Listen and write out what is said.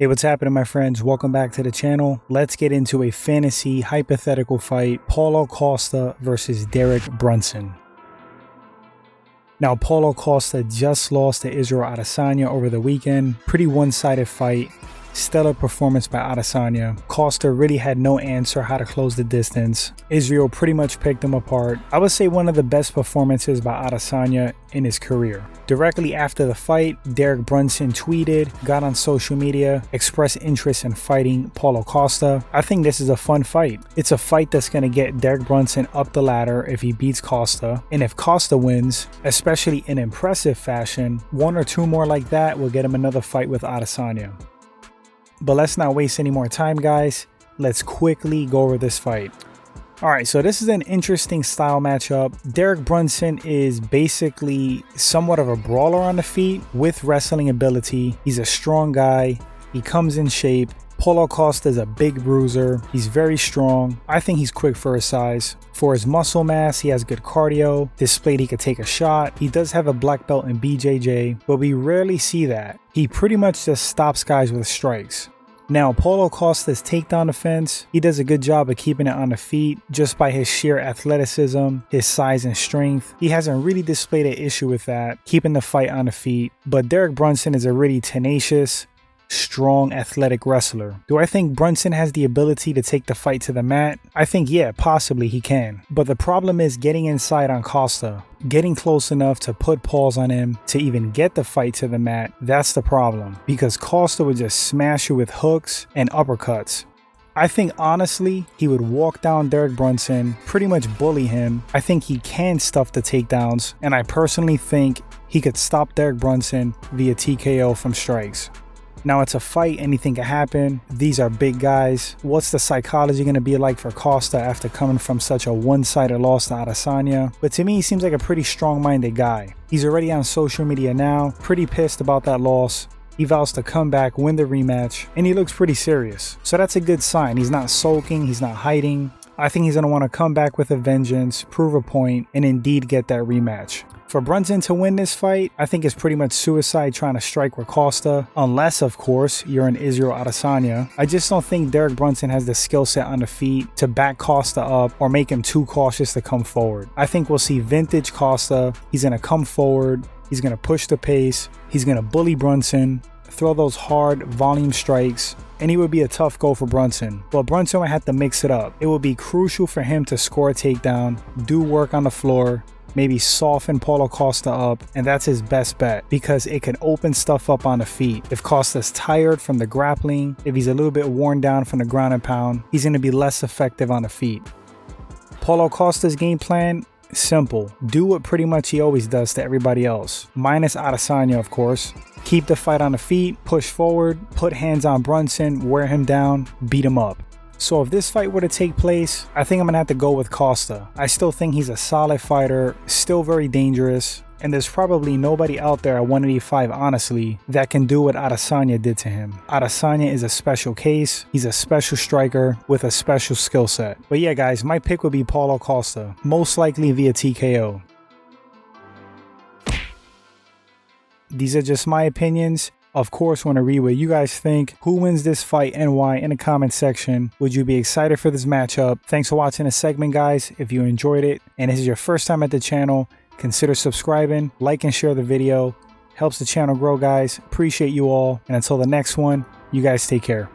Hey, what's happening, my friends? Welcome back to the channel. Let's get into a fantasy hypothetical fight. Paulo Costa versus Derek Brunson. Now, Paulo Costa just lost to Israel Adesanya over the weekend. Pretty one-sided fight. Stellar performance by Adesanya. Costa really had no answer how to close the distance. Israel pretty much picked him apart. I would say one of the best performances by Adesanya in his career. Directly after the fight, Derek Brunson tweeted, got on social media, expressed interest in fighting Paulo Costa. I think this is a fun fight. It's a fight that's going to get Derek Brunson up the ladder if he beats Costa. And if Costa wins, especially in impressive fashion, one or two more like that will get him another fight with Adesanya. But let's not waste any more time, guys. Let's quickly go over this fight. Alright, so this is an interesting style matchup. Derek Brunson is basically somewhat of a brawler on the feet with wrestling ability. He's a strong guy. He comes in shape. Paulo Costa is a big bruiser. He's very strong. I think he's quick for his size. For his muscle mass, he has good cardio. Displayed he could take a shot. He does have a black belt in BJJ, but we rarely see that. He pretty much just stops guys with strikes. Now, Paulo Costa's takedown defense, he does a good job of keeping it on the feet just by his sheer athleticism, his size and strength. He hasn't really displayed an issue with that, keeping the fight on the feet. But Derek Brunson is a really tenacious, strong, athletic wrestler. Do I think Brunson has the ability to take the fight to the mat? I think, yeah, possibly he can. But the problem is getting inside on Costa. Getting close enough to put paws on him to even get the fight to the mat, that's the problem. Because Costa would just smash you with hooks and uppercuts. I think honestly, he would walk down Derek Brunson, pretty much bully him. I think he can stuff the takedowns, and I personally think he could stop Derek Brunson via TKO from strikes. Now, it's a fight, anything can happen. These are big guys. What's the psychology going to be like for Costa after coming from such a one-sided loss to Adesanya? But to me, he seems like a pretty strong-minded guy. He's already on social media now, pretty pissed about that loss. He vows to come back, win the rematch, and he looks pretty serious. So that's a good sign. He's not sulking, he's not hiding. I think he's going to want to come back with a vengeance, prove a point, and indeed get that rematch. For Brunson to win this fight, I think it's pretty much suicide trying to strike with Costa, unless, of course, you're in Israel Adesanya. I just don't think Derek Brunson has the skill set on the feet to back Costa up or make him too cautious to come forward. I think we'll see vintage Costa. He's going to come forward. He's going to push the pace. He's going to bully Brunson, throw those hard volume strikes, and he would be a tough go for Brunson. But Brunson would have to mix it up. It would be crucial for him to score a takedown, do work on the floor, maybe soften Paulo Costa up, and that's his best bet because it can open stuff up on the feet. If Costa's tired from the grappling, if he's a little bit worn down from the ground and pound, he's going to be less effective on the feet. Paulo Costa's game plan, simple. Do what pretty much he always does to everybody else, minus Adesanya, of course. Keep the fight on the feet, push forward, put hands on Brunson, wear him down, beat him up. So if this fight were to take place, I think I'm going to have to go with Costa. I still think he's a solid fighter, still very dangerous, and there's probably nobody out there at 185, honestly, that can do what Adesanya did to him. Adesanya is a special case. He's a special striker with a special skill set. But yeah, guys, my pick would be Paulo Costa, most likely via TKO. These are just my opinions. Of course, want to read what you guys think. Who wins this fight and why in the comment section. Would you be excited for this matchup? Thanks for watching this segment, guys. If you enjoyed it and this is your first time at the channel, consider subscribing, like and share the video. Helps the channel grow, guys. Appreciate you all. And until the next one, you guys take care.